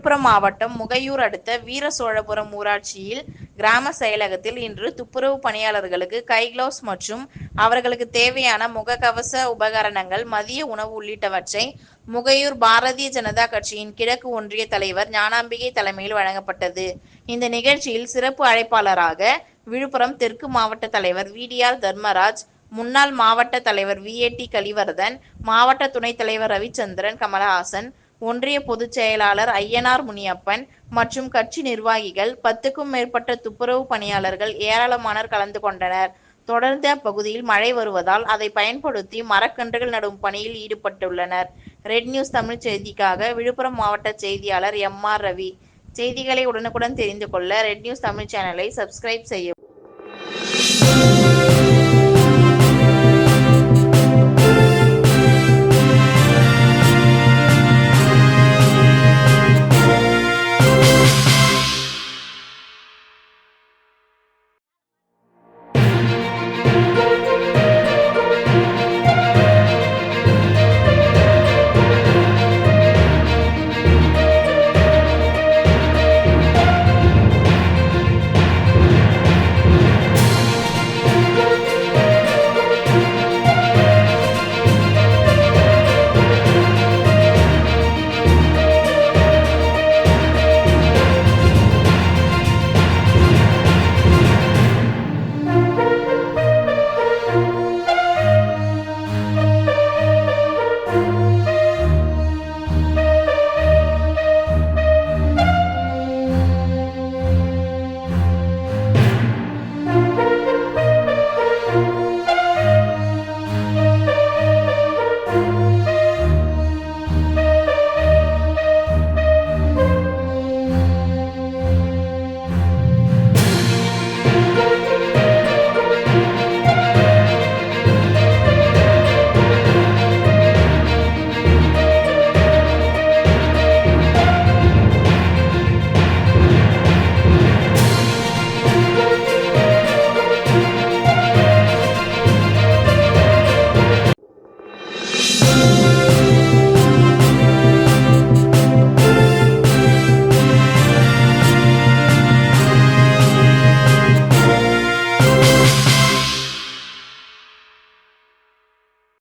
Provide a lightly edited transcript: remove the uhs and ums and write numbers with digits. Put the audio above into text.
விழுப்புரம் மாவட்டம் முகையூர் அடுத்த வீர சோழபுரம் ஊராட்சியில் கிராம செயலகத்தில் இன்று துப்புரவு பணியாளர்களுக்கு கைகிளவுஸ் மற்றும் அவர்களுக்கு தேவையான முகக்கவச உபகரணங்கள், மதிய உணவு உள்ளிட்டவற்றை முகையூர் பாரதிய ஜனதா கட்சியின் கிழக்கு ஒன்றிய தலைவர் ஞானாம்பிகை தலைமையில் வழங்கப்பட்டது. இந்த நிகழ்ச்சியில் சிறப்பு அழைப்பாளராக விழுப்புரம் தெற்கு மாவட்ட தலைவர் VDR தர்மராஜ், முன்னாள் மாவட்ட தலைவர் VAT கலிவர்தன், மாவட்ட துணைத் தலைவர் ரவிச்சந்திரன் கமலஹாசன், ஒன்றிய பொதுச் செயலாளர் ஐயனார் முனியப்பன் மற்றும் கட்சி நிர்வாகிகள், 10க்கும் மேற்பட்ட துப்புரவு பணியாளர்கள் ஏராளமானோர் கலந்து கொண்டனர். தொடர்ந்து அப்பகுதியில் மழை வருவதால் அதை பயன்படுத்தி மரக்கன்றுகள் நடும் பணியில் ஈடுபட்டுள்ளனர். ரெட் நியூஸ் தமிழ் செய்திக்காக விழுப்புரம் மாவட்ட செய்தியாளர் MR ரவி. செய்திகளை உடனுக்குடன் தெரிந்து கொள்ள ரெட் நியூஸ் தமிழ் சேனலை சப்ஸ்கிரைப் செய்யவும்.